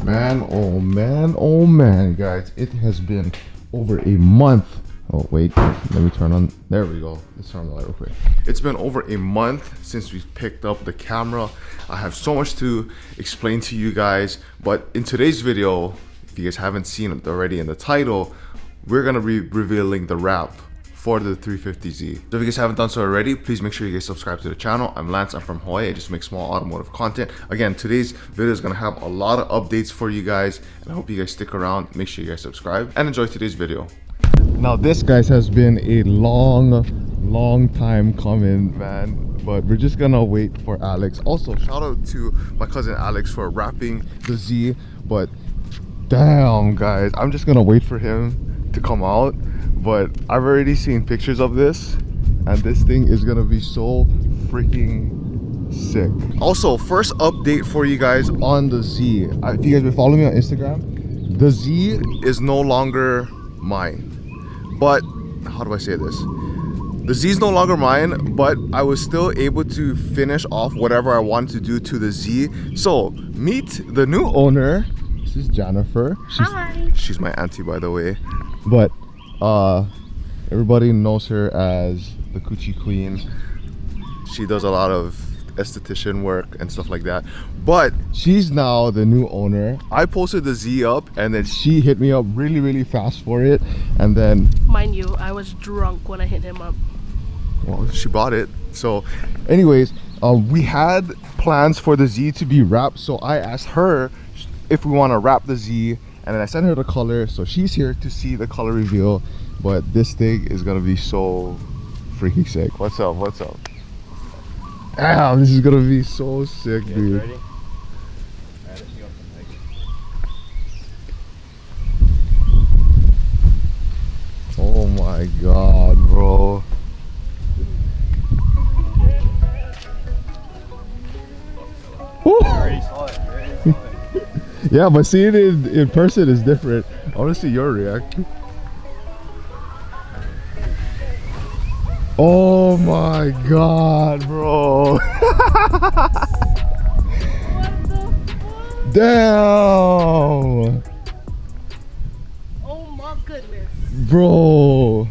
Man, oh man, oh man, guys, it has been over a month. Oh wait, let me turn on, there we go. Let's turn on the light real quick. It's been over a month since we picked up the camera. I have so much to explain to you guys, but in today's video, if you guys haven't seen it already in the title, we're gonna be revealing the wrap for the 350z. So if you guys haven't done so already, please make sure you guys subscribe to the channel. I'm Lance, I'm from Hawaii. I just make small automotive content. Again, today's video is gonna have a lot of updates for you guys, and I hope you guys stick around. Make sure you guys subscribe and enjoy today's video. Now this, guys, has been a long time coming, man, but we're just gonna wait for Alex. Also, shout out to my cousin Alex for wrapping the Z, but damn, guys, I'm just gonna wait for him to come out. But I've already seen pictures of this, and this thing is gonna be so freaking sick. Also, first update for you guys on the Z. If you guys been following me on Instagram, the Z is no longer mine. But how do I say this? The Z is no longer mine, but I was still able to finish off whatever I wanted to do to the Z. So meet the new owner. This is Jennifer. Hi. She's my auntie, by the way. But everybody knows her as the Coochie Queen. She does a lot of esthetician work and stuff like that, but she's now the new owner. I posted the Z up, and then she hit me up really fast for it, and then, mind you, I was drunk when I hit him up. well, she bought it. So anyways, we had plans for the Z to be wrapped, so I asked her if we want to wrap the Z, and then I sent her the color, so she's here to see the color reveal. But this thing is gonna be so freaking sick. What's up? What's up? Damn, this is gonna be so sick, dude. Ready? Alright, let's go. Oh my god, bro. Woo! Already saw it. Already saw it. Yeah, but seeing it in person is different. I wanna see your reaction. Oh my god, bro. Damn. Oh my goodness. Bro.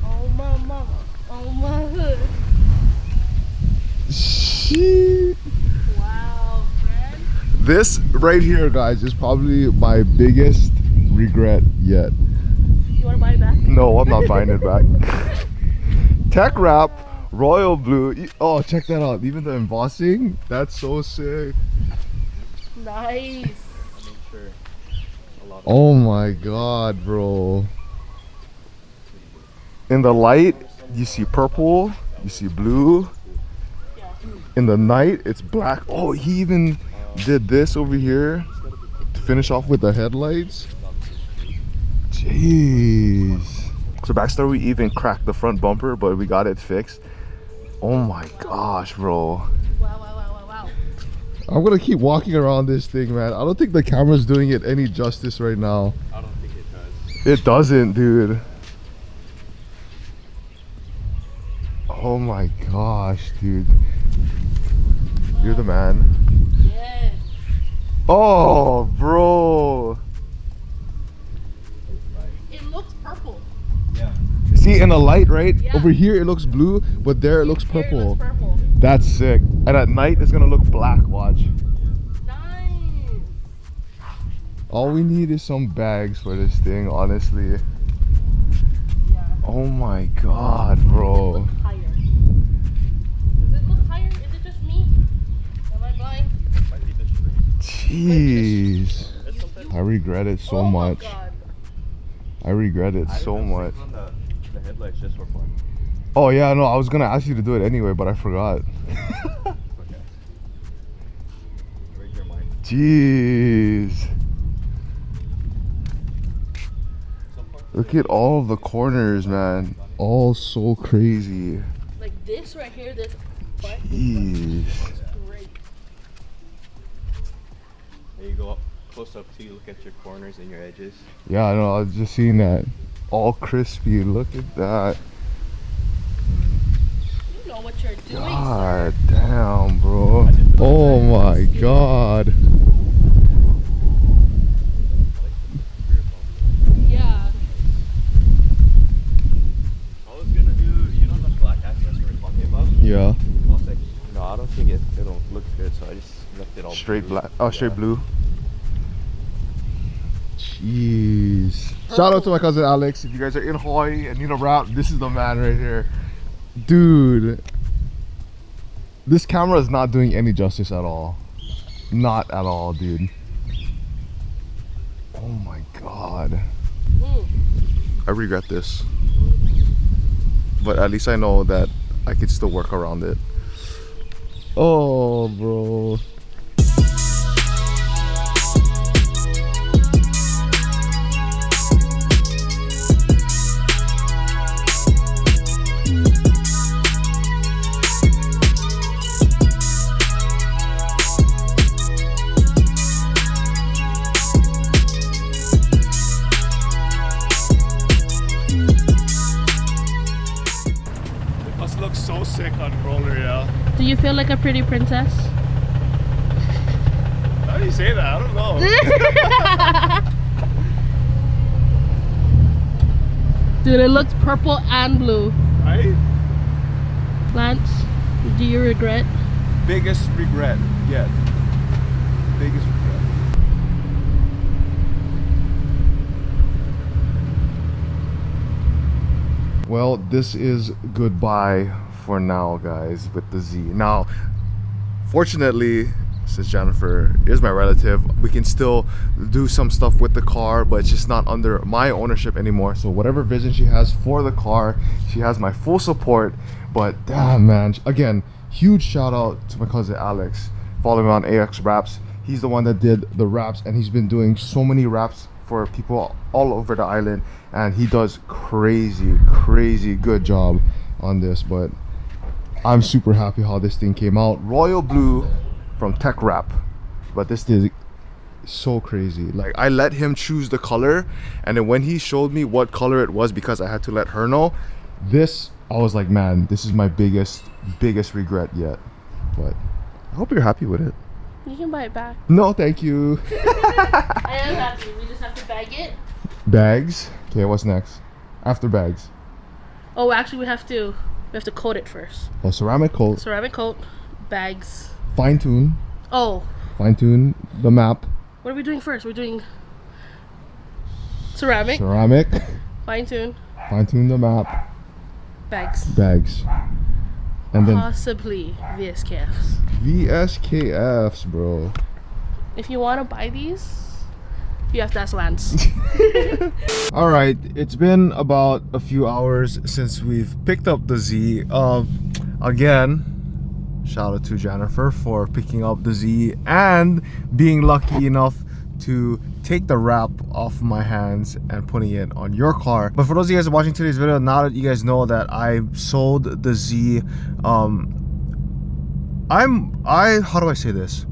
Oh my mama. Oh my hood. Shit. Wow, friend. This right here, guys, is probably my biggest regret yet. You want to buy it back? No, I'm not buying it back. TeckWrap Royal Blue. Oh, check that out. Even the embossing, that's so sick. Nice. Oh my god, bro. In the light, you see purple, you see blue. Yeah. In the night, it's black. Oh, he even did this over here to finish off with the headlights. Jeez. So backstory, we even cracked the front bumper, but we got it fixed. Oh my gosh, bro. Wow. I'm gonna keep walking around this thing, man. I don't think the camera's doing it any justice right now. I don't think it does. It doesn't, dude. Oh my gosh, dude. You're the man. Yeah. Oh, bro. It looks purple. Yeah. See, in the light, right? Yeah. Over here it looks blue, but there it looks Here it purple. looks purple. That's sick. And at night it's gonna look black, watch. Nice. All we need is some bags for this thing, honestly. Yeah. Oh my god, bro. Higher. Does it look higher? Is it just me? Am I blind? Might be the street. Jeez. I regret it so Oh my much. God. I regret it I so didn't know much. sticks on the headlights just for fun. Oh yeah, no, I was gonna ask you to do it anyway, but I forgot. Okay. Read your mind. Jeez. Look at all of the corners, man. All so crazy. Like this right here, this butt Jeez. is great. There you go up close up to you. Look at your corners and your edges. Yeah, I know, I was just seeing that. All crispy, look at that. You know what you're doing, God sir. damn, bro. Oh my god. straight black, straight blue. Jeez. Shout out to my cousin Alex. If you guys are in Hawaii and need a wrap, this is the man right here. Dude, this camera is not doing any justice at all. Not at all, dude. Oh my god. I regret this. But at least I know that I can still work around it. Oh, bro. Looks so sick on roller, yeah. Do you feel like a pretty princess? How do you say that? I don't know. Dude, it looks purple and blue. Right? Lance, do you regret? Biggest regret yet. Biggest regret. Well, this is goodbye for now, guys, with the Z. Now, fortunately, since Jennifer is my relative, we can still do some stuff with the car, but it's just not under my ownership anymore. So whatever vision she has for the car, she has my full support. But damn, man, again, huge shout out to my cousin Alex. Follow me on AX Wraps. He's the one that did the wraps, and he's been doing so many wraps for people all over the island, and he does crazy good job on this. But I'm super happy how this thing came out. Royal Blue from TeckWrap, but this is so crazy. Like, I let him choose the color, and then when he showed me what color it was, because I had to let her know, this, I was like, man, this is my biggest regret yet. But I hope you're happy with it. You can buy it back. No, thank you. I am happy. We just have to bag it. Bags. Okay, what's next? After bags. Oh, actually, we have to coat it first. Oh, ceramic coat. Ceramic coat, bags. Fine tune. Oh. Fine tune the map. What are we doing first? We're doing ceramic. Ceramic. Fine tune. Fine tune the map. Bags. Bags. And then Possibly VSKFs. VSKFs, bro. If you want to buy these, you have to ask Lance. All right, it's been about a few hours since we've picked up the Z. Again, shout out to Jennifer for picking up the Z and being lucky enough to take the wrap off my hands and putting it on your car. But for those of you guys watching today's video, now that you guys know that I sold the Z, how do I say this?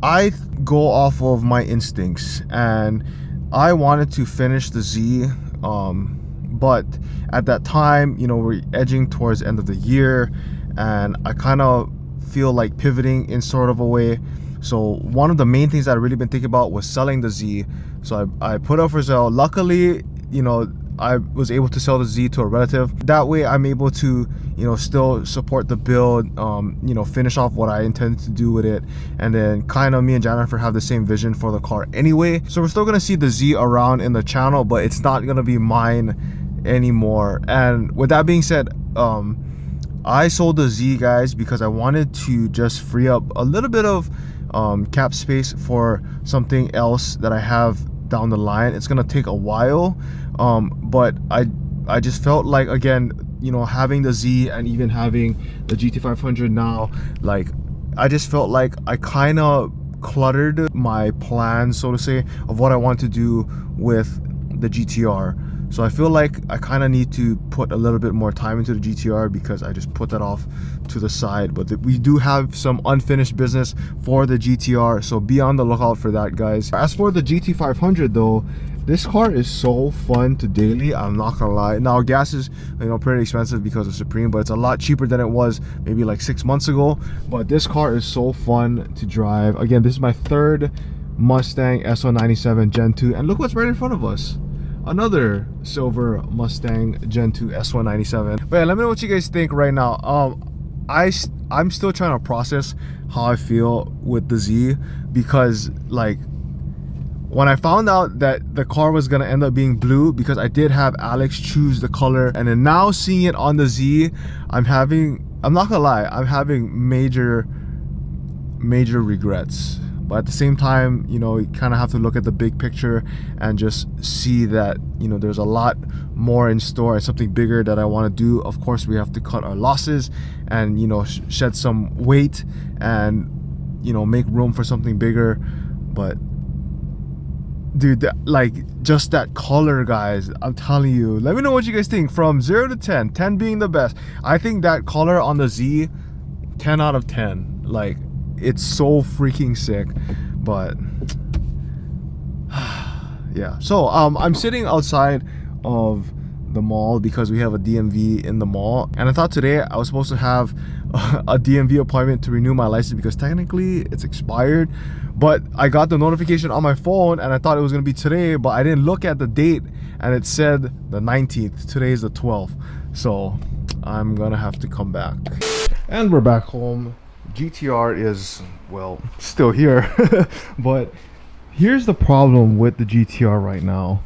I go off of my instincts, and I wanted to finish the Z, but at that time, you know, we're edging towards the end of the year, and I kind of feel like pivoting in sort of a way. So one of the main things that I've really been thinking about was selling the Z. So I put it up for sale. Luckily, you know, I was able to sell the Z to a relative. That way I'm able to, you know, still support the build, you know, finish off what I intended to do with it. And then kind of me and Jennifer have the same vision for the car anyway. So we're still gonna see the Z around in the channel, but it's not gonna be mine anymore. And with that being said, I sold the Z, guys, because I wanted to just free up a little bit of cap space for something else that I have down the line. It's gonna take a while, but I just felt like, again, you know, having the Z and even having the GT500 now, like, I just felt like I kind of cluttered my plans, so to say, of what I want to do with the GTR. So I feel like I kind of need to put a little bit more time into the GTR, because I just put that off to the side. But we do have some unfinished business for the GTR, so be on the lookout for that, guys. As for the GT500 though, this car is so fun to daily, I'm not gonna lie. Now gas is, you know, pretty expensive because of Supreme, but it's a lot cheaper than it was maybe like 6 months ago. But this car is so fun to drive. Again, this is my third Mustang S197 Gen 2, and look what's right in front of us. Another silver Mustang Gen 2 S197. But yeah, let me know what you guys think right now. I I'm still trying to process how I feel with the Z, because like when I found out that the car was gonna end up being blue, because I did have Alex choose the color, and then now seeing it on the Z, I'm not gonna lie, I'm having major regrets. But at the same time, you know, you kind of have to look at the big picture and just see that, you know, there's a lot more in store and something bigger that I want to do. Of course, we have to cut our losses and, you know, shed some weight and, you know, make room for something bigger. But dude, like, just that color, guys, I'm telling you, let me know what you guys think. From 0 to 10, 10 being the best, I think that color on the Z, 10 out of 10. Like, it's so freaking sick. But yeah, so I'm sitting outside of the mall because we have a DMV in the mall, and I thought today I was supposed to have a DMV appointment to renew my license because technically it's expired, but I got the notification on my phone and I thought it was gonna be today, but I didn't look at the date and it said the 19th. Today is the 12th, so I'm gonna have to come back. And we're back home. GTR is, well, still here. But here's the problem with the GTR right now.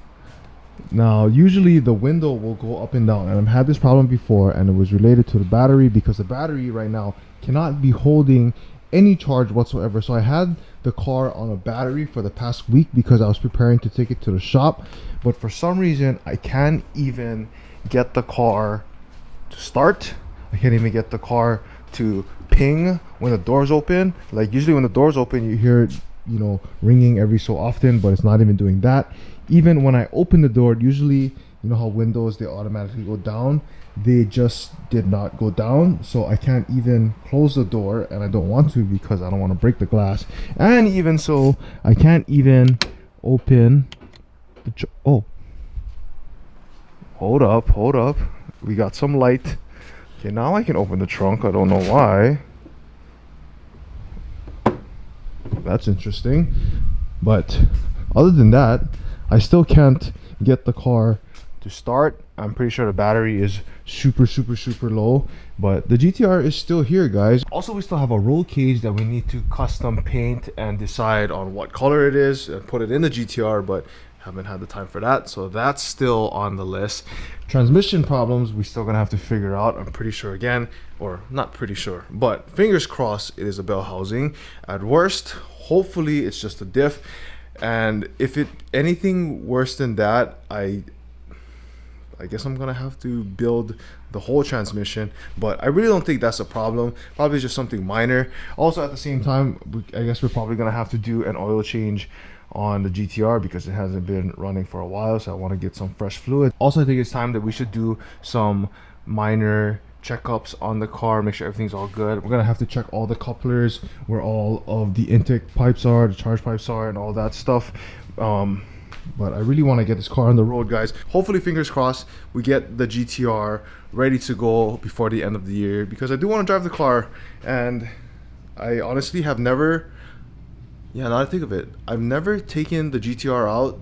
Now, usually the window will go up and down, and I've had this problem before, and it was related to the battery, because the battery right now cannot be holding any charge whatsoever. So I had the car on a battery for the past week because I was preparing to take it to the shop, but for some reason I can't even get the car to start. I can't even get the car to ping when the doors open. Like, usually when the doors open, you hear it, you know, ringing every so often, but it's not even doing that. Even when I open the door, usually, you know how windows, they automatically go down, they just did not go down. So I can't even close the door, and I don't want to because I don't want to break the glass. And even so, I can't even open the oh, hold up, we got some light. Okay, now I can open the trunk. I don't know why. That's interesting. But other than that, I still can't get the car to start. I'm pretty sure the battery is super low, but the GTR is still here, guys. Also, we still have a roll cage that we need to custom paint and decide on what color it is and put it in the GTR, but haven't had the time for that, so that's still on the list. Transmission problems, we still gonna have to figure out. I'm pretty sure again, or not pretty sure, but fingers crossed it is a bell housing. At worst, hopefully it's just a diff, and if it anything worse than that, I guess I'm gonna have to build the whole transmission, but I really don't think that's a problem. Probably just something minor. Also, at the same time, I guess we're probably gonna have to do an oil change on the GTR because it hasn't been running for a while, so I want to get some fresh fluid. Also, I think it's time that we should do some minor checkups on the car, make sure everything's all good. We're gonna have to check all the couplers, where all of the intake pipes are, the charge pipes are, and all that stuff. But I really want to get this car on the road, guys. Hopefully, fingers crossed, we get the GTR ready to go before the end of the year, because I do want to drive the car, and I honestly have never, yeah, now that I think of it, I've never taken the GTR out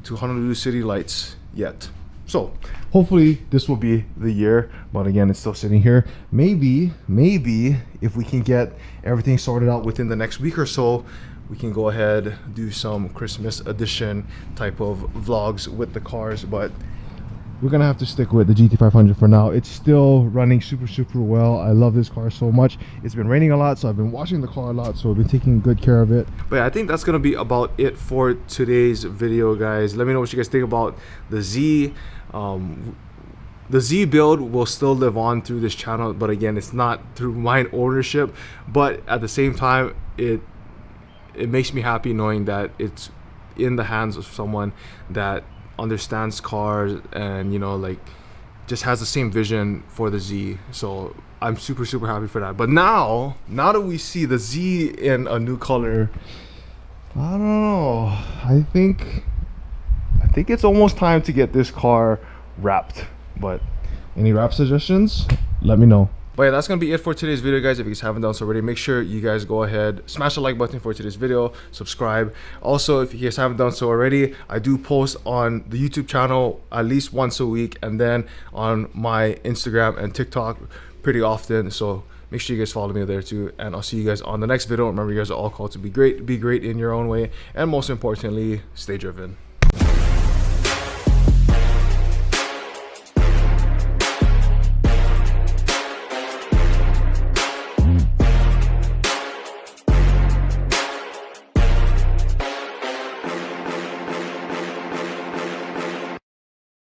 to Honolulu City lights yet. So hopefully this will be the year, but again, it's still sitting here. Maybe if we can get everything sorted out within the next week or so, we can go ahead, do some Christmas edition type of vlogs with the cars, but we're gonna have to stick with the GT500 for now. It's still running super well. I love this car so much. It's been raining a lot, so I've been washing the car a lot, so I've been taking good care of it. But yeah, I think that's gonna be about it for today's video, guys. Let me know what you guys think about the Z. The Z build will still live on through this channel, but again, it's not through my ownership, but at the same time, it makes me happy knowing that it's in the hands of someone that understands cars and, you know, like, just has the same vision for the Z. So I'm super happy for that. But now that we see the Z in a new color, I don't know, I think it's almost time to get this car wrapped. But any wrap suggestions, let me know. But yeah, that's gonna be it for today's video, guys. If you guys haven't done so already, make sure you guys go ahead, smash the like button for today's video, subscribe. Also, if you guys haven't done so already, I do post on the YouTube channel at least once a week, and then on my Instagram and TikTok pretty often. So Make sure you guys follow me there too, and I'll see you guys on the next video. Remember, you guys are all called to be great in your own way, and most importantly, stay driven.